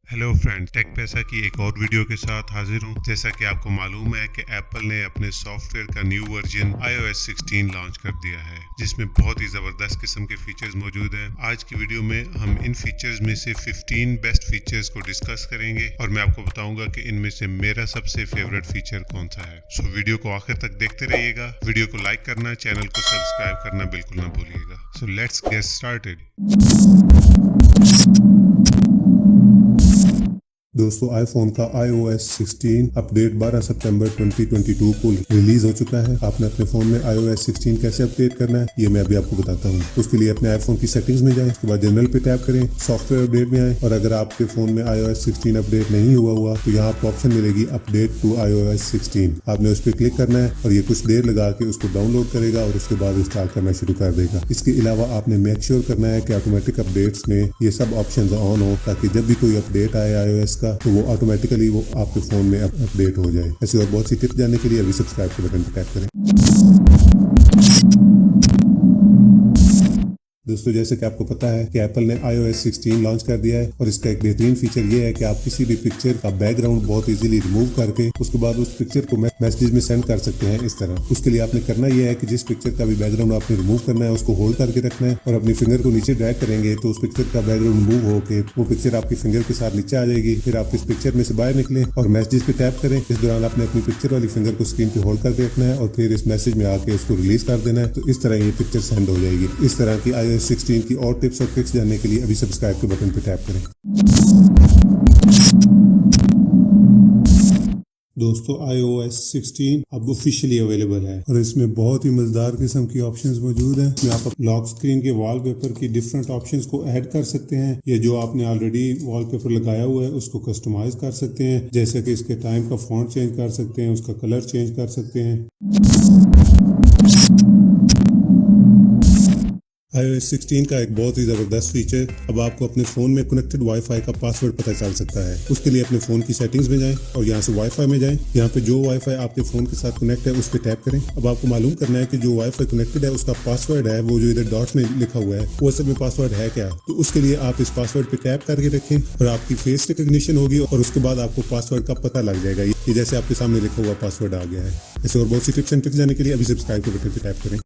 Hello friend, take पैसा की एक और वीडियो के साथ हाजिर हूँ। जैसा कि आपको मालूम है कि एप्पल ने अपने सॉफ्टवेयर का न्यू वर्जन iOS 16 लॉन्च कर दिया है, जिसमें बहुत ही ज़बरदस्त किस्म के फीचर्स मौजूद हैं। आज की वीडियो में हम इन फीचर्स में से 15 बेस्ट फीचर्स को डिस्कस करेंगे और मैं आपको बताऊंगा कि इनमें से मेरा सबसे फेवरेट फीचर कौन सा है। सो वीडियो को आखिर तक देखते रहिएगा। वीडियो को लाइक करना, चैनल को सब्सक्राइब करना बिल्कुल ना भूलिएगा। So let's get started. दोस्तों, आईफोन का iOS 16 अपडेट 12 सितंबर 2022 को रिलीज हो चुका है। आपने अपने फोन में iOS 16 कैसे अपडेट करना है ये मैं अभी आपको बताता हूँ। उसके लिए अपने आईफोन की सेटिंग्स में जाएं, उसके बाद जनरल पे टैप करें, सॉफ्टवेयर अपडेट में आए और अगर आपके फोन में iOS 16 अपडेट नहीं हुआ तो यहाँ आपको ऑप्शन मिलेगी अपडेट टू iOS 16। आपने उस पर क्लिक करना है और ये कुछ देर लगा के उसको डाउनलोड करेगा और उसके बाद इंस्टॉल करना शुरू कर देगा। इसके अलावा आपने मेक श्योर करना है कि ऑटोमेटिक अपडेट्स में ये सब ऑप्शन ऑन हो, ताकि जब भी कोई अपडेट आए iOS का तो वो ऑटोमेटिकली वो आपके फोन में अपडेट हो जाए। ऐसी और बहुत सी टिप्स जानने के लिए अभी सब्सक्राइब के बटन पर टैप करें। दोस्तों, जैसे कि आपको पता है कि एप्पल ने iOS 16 लॉन्च कर दिया है और इसका एक बेहतरीन फीचर ये है कि आप किसी भी पिक्चर का बैकग्राउंड बहुत इजीली रिमूव करके उसके बाद उस पिक्चर को मैसेज में सेंड कर सकते हैं इस तरह। उसके लिए आपने करना यह है कि जिस पिक्चर का भी बैकग्राउंड आपने रिमूव करना है उसको होल्ड करके रखना है और अपनी फिंगर को नीचे ड्रैग करेंगे तो उस पिक्चर का बैकग्राउंड रिमूव होकर वो पिक्चर आपकी फिंगर के साथ नीचे आ जाएगी। फिर आप इस पिक्चर में से बाहर निकलें और मैसेज पे टैप करें। इस दौरान आपने अपनी पिक्चर वाली फिंगर को स्क्रीन पे होल्ड करके रखना है और फिर इस मैसेज में आके उसको रिलीज कर देना है। तो इस तरह ये पिक्चर सेंड हो जाएगी। इस तरह की iOS 16 की और टिप्स और ट्रिक्स जानने के लिए अभी सब्सक्राइब के बटन पर टैप करें। दोस्तों, iOS 16 अब ऑफिशियली अवेलेबल है और इसमें बहुत ही मजेदार किस्म की ऑप्शंस मौजूद हैं। इसमें आप लॉक स्क्रीन के वॉलपेपर की डिफरेंट ऑप्शंस को ऐड कर सकते हैं या जो आपने ऑलरेडी वॉलपेपर लगाया हुआ है उसको कस्टमाइज कर सकते हैं, जैसे कि इसके टाइम का फॉन्ट चेंज कर सकते हैं, उसका कलर चेंज कर सकते हैं। iOS 16 का एक बहुत ही ज़बरदस्त फीचर, अब आपको अपने फ़ोन में कनेक्टेड वाईफाई का पासवर्ड पता चल सकता है। उसके लिए अपने फ़ोन की सेटिंग्स में जाएं और यहाँ से वाईफाई में जाएं। यहाँ पे जो वाईफाई आपके फ़ोन के साथ कनेक्ट है उस पर टैप करें। अब आपको मालूम करना है कि जो वाईफाई कनेक्टेड है उसका पासवर्ड है, वो जो इधर डॉट्स में लिखा हुआ है वो असल में पासवर्ड है क्या। तो उसके लिए आप इस पासवर्ड पे टैप करके रखें और आपकी फेस रिकग्निशन होगी और उसके बाद आपको पासवर्ड का पता लग जाएगा। ये जैसे आपके सामने लिखा हुआ पासवर्ड आ गया है। ऐसे और बहुत सी टिप्स एंड ट्रिक्स जानने के लिए अभी सब्सक्राइब के बटन पे टैप करें।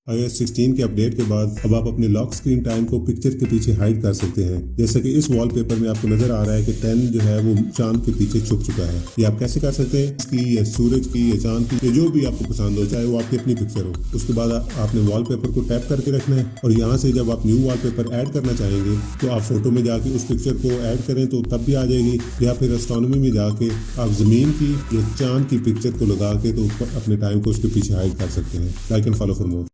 iOS 16 के अपडेट के बाद अब आप अपने लॉक स्क्रीन टाइम को पिक्चर के पीछे हाइड कर सकते हैं। जैसे कि इस वॉलपेपर में आपको नजर आ रहा है कि 10 जो है वो चांद के पीछे छुप चुका है। ये आप कैसे कर सकते हैं? इसकी या सूरज की या चांद की या जो भी आपको पसंद हो, चाहे वो आपकी अपनी पिक्चर हो। उसके बाद आपने वॉलपेपर को टैप करके रखना है और यहाँ से जब आप न्यू वॉलपेपर ऐड करना चाहेंगे तो आप फोटो में जाके उस पिक्चर को ऐड करें तो तब भी आ जाएगी, या फिर एस्ट्रोनॉमी में जाके आप जमीन की या चांद की पिक्चर को लगा के तो अपने टाइम को उसके पीछे हाइड कर सकते हैं। Like and follow for more.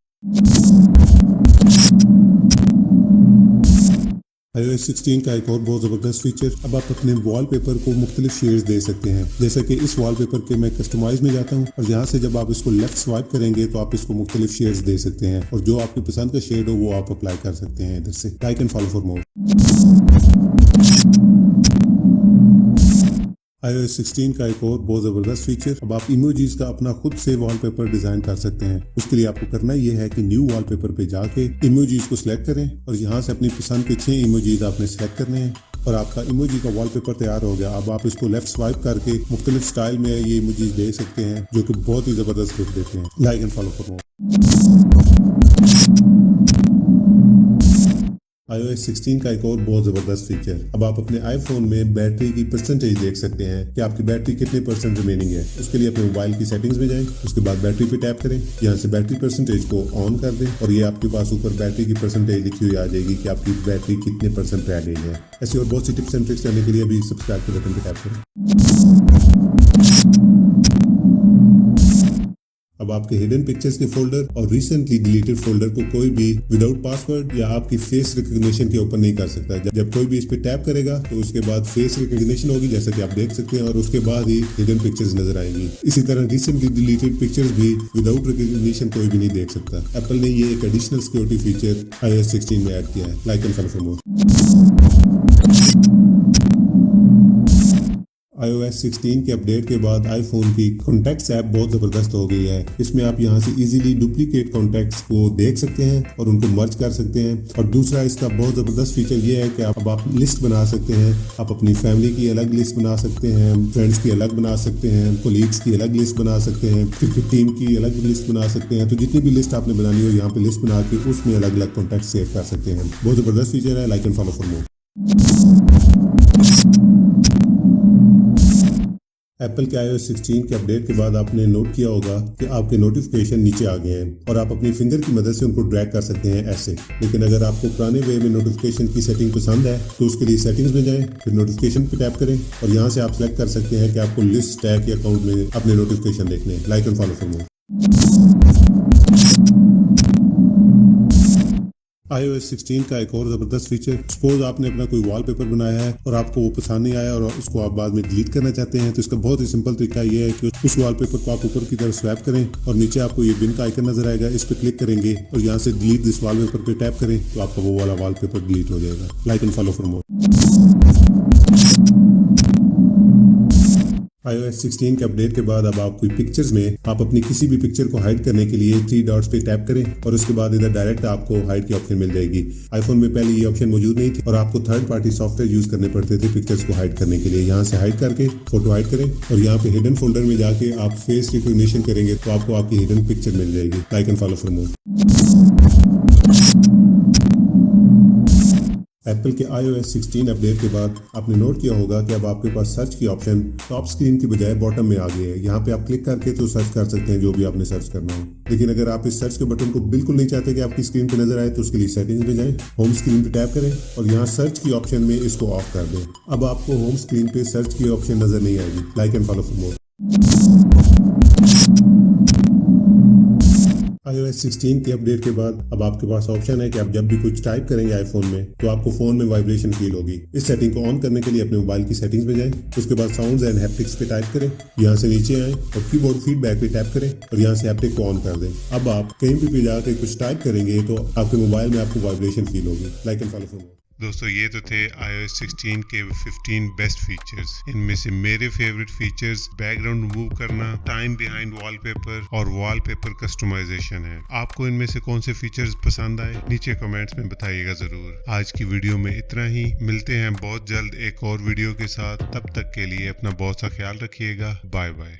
iOS 16 का एक और बहुत ज़बरदस्त फीचर, अब आप अपने वॉलपेपर को मुख्तलिफ शेड्स दे सकते हैं। जैसे कि इस वॉलपेपर के मैं कस्टमाइज में जाता हूं और यहाँ से जब आप इसको लेफ्ट स्वाइप करेंगे तो आप इसको मुख्तलिफ शेड्स दे सकते हैं और जो आपकी पसंद का शेड हो वो आप अप्लाई कर सकते हैं इधर से। Like and follow for more. iOS 16 का एक और बहुत ज़बरदस्त फीचर, अब आप इमोजीज का अपना खुद से वॉलपेपर डिज़ाइन कर सकते हैं। उसके लिए आपको करना ये है कि न्यू वॉलपेपर पे जाके इमोजीज को सिलेक्ट करें और यहाँ से अपनी पसंद के 6 इमोजीज आपने सिलेक्ट करने हैं और आपका इमोजी का वॉलपेपर तैयार हो गया। अब आप इसको लेफ्ट स्वाइप करके मुख्तलिफ स्टाइल में ये इमोजीज दे सकते हैं जो कि बहुत ही ज़बरदस्त लुक देते हैं। Like and follow for more. iOS 16 का एक और बहुत ज़बरदस्त फीचर, अब आप अपने आईफोन में बैटरी की परसेंटेज देख सकते हैं कि आपकी बैटरी कितने % रिमेनिंग है। उसके लिए अपने मोबाइल की सेटिंग्स में जाएं, उसके बाद बैटरी पे टैप करें, यहाँ से बैटरी परसेंटेज को ऑन कर दें और ये आपके पास ऊपर बैटरी की परसेंटेज लिखी हुई आ जाएगी कि आपकी बैटरी कितने % रह गई है। ऐसी और बहुत सी टिप्स एंड ट्रिक्स जानने के लिए अभी सब्सक्राइब के बटन पे टैप करें। अब आपके हिडन पिक्चर्स के फोल्डर और रिसेंटली डिलीटेड फोल्डर को कोई भी विदाउट पासवर्ड या आपकी फेस रिकग्निशन के ओपन नहीं कर सकता। जब कोई भी इस पे टैप करेगा तो उसके बाद फेस रिकग्निशन होगी, जैसा कि आप देख सकते हैं, और उसके बाद ही हिडन पिक्चर्स नजर आएंगी। इसी तरह रिसेंटली डिलीटेड पिक्चर्स भी विदाउट रिकग्निशन कोई भी नहीं देख सकता। एप्पल ने ये एक एडिशनल सिक्योरिटी फीचर iOS 16 में ऐड किया है। Like and follow for more. iOS 16 के अपडेट के बाद आईफोन की कॉन्टैक्ट्स ऐप बहुत जबरदस्त हो गई है। इसमें आप यहां से इजीली डुप्लीकेट कॉन्टैक्ट्स को देख सकते हैं और उनको मर्ज कर सकते हैं। और दूसरा इसका बहुत जबरदस्त फीचर ये है कि आप लिस्ट बना सकते हैं। आप अपनी फैमिली की अलग लिस्ट बना सकते हैं, फ्रेंड्स की अलग बना सकते हैं, कोलीग्स की अलग लिस्ट बना सकते हैं, फिर टीम की अलग लिस्ट बना सकते हैं। तो जितनी भी लिस्ट आपने बनानी हो यहाँ पे लिस्ट बना के उसमें अलग अलग कॉन्टैक्ट सेव कर सकते हैं। बहुत जबरदस्त फीचर है। Like and follow for more. Apple के iOS 16 के अपडेट के बाद आपने नोट किया होगा कि आपके नोटिफिकेशन नीचे आ गए हैं और आप अपनी फिंगर की मदद से उनको ड्रैग कर सकते हैं ऐसे। लेकिन अगर आपको पुराने वे में नोटिफिकेशन की सेटिंग पसंद है तो उसके लिए सेटिंग्स में जाएं, फिर नोटिफिकेशन पे टैप करें और यहाँ से आप सेलेक्ट कर सकते हैं कि आपको लिस्ट, टैग या अकाउंट में अपने नोटिफिकेशन देखने हैं। Like and follow for more. iOS 16 का एक और जबरदस्त फीचर, सपोज आपने अपना कोई वॉलपेपर बनाया है और आपको वो पसंद नहीं आया और उसको आप बाद में डिलीट करना चाहते हैं, तो इसका बहुत ही सिंपल तरीका ये है कि उस वॉलपेपर को आप ऊपर की तरफ स्वैप करें और नीचे आपको ये बिन का आइकन नजर आएगा, इस पर क्लिक करेंगे और यहाँ से डिलीट दिस वॉलपेपर पे टैप करें तो आपका वो वाला वॉलपेपर डिलीट हो जाएगा। Like and follow for more. iOS 16 के अपडेट के बाद अब आप कोई पिक्चर्स में आप अपनी किसी भी पिक्चर को हाइड करने के लिए 3 डॉट्स पे टैप करें और उसके बाद इधर डायरेक्ट आपको हाइड की ऑप्शन मिल जाएगी। आईफोन में पहले ये ऑप्शन मौजूद नहीं थी और आपको थर्ड पार्टी सॉफ्टवेयर यूज करने पड़ते थे पिक्चर्स को हाइड करने के लिए। यहाँ से हाइड करके फोटो हाइड करें और यहाँ पे हिडन फोल्डर में जाके आप फेस रिकॉग्निशन करेंगे तो आपको आपकी हिडन पिक्चर मिल जाएगी। Like and follow for more. Apple के iOS 16 अपडेट के बाद आपने नोट किया होगा कि अब आपके पास सर्च की ऑप्शन टॉप स्क्रीन की बजाय बॉटम में आ गई है। यहाँ पे आप क्लिक करके तो सर्च कर सकते हैं जो भी आपने सर्च करना हो। लेकिन अगर आप इस सर्च के बटन को बिल्कुल नहीं चाहते कि आपकी स्क्रीन पे नजर आए तो उसके लिए सेटिंग्स में जाएं, होम स्क्रीन पे टैप करें और यहाँ सर्च की ऑप्शन में इसको ऑफ कर दें। अब आपको होम स्क्रीन पे सर्च की ऑप्शन नजर नहीं आएगी। Like and follow for more. iOS 16 के अपडेट के बाद अब आपके पास ऑप्शन है कि आप जब भी कुछ टाइप करेंगे आईफोन में तो आपको फोन में वाइब्रेशन फील होगी। इस सेटिंग को ऑन करने के लिए अपने मोबाइल की सेटिंग्स में जाएं, उसके बाद साउंड्स एंड हैप्टिक्स पे टाइप करें, यहाँ से नीचे आएं और कीबोर्ड फीडबैक पे टैप करें और यहाँ से हैप्टिक को ऑन कर दें। अब आप कहीं भी जाकर कुछ टाइप करेंगे तो आपके मोबाइल में आपको वाइब्रेशन फील होगी। Like and follow for more. दोस्तों ये तो थे iOS 16 के 15 बेस्ट फीचर्स। इनमें से मेरे फेवरेट फीचर्स बैकग्राउंड रिमूव करना, टाइम बिहाइंड वॉलपेपर और वॉलपेपर कस्टमाइजेशन है। आपको इनमें से कौन से फीचर्स पसंद आए नीचे कमेंट्स में बताइएगा जरूर। आज की वीडियो में इतना ही। मिलते हैं बहुत जल्द एक और वीडियो के साथ। तब तक के लिए अपना बहुत सा ख्याल रखिएगा। Bye bye.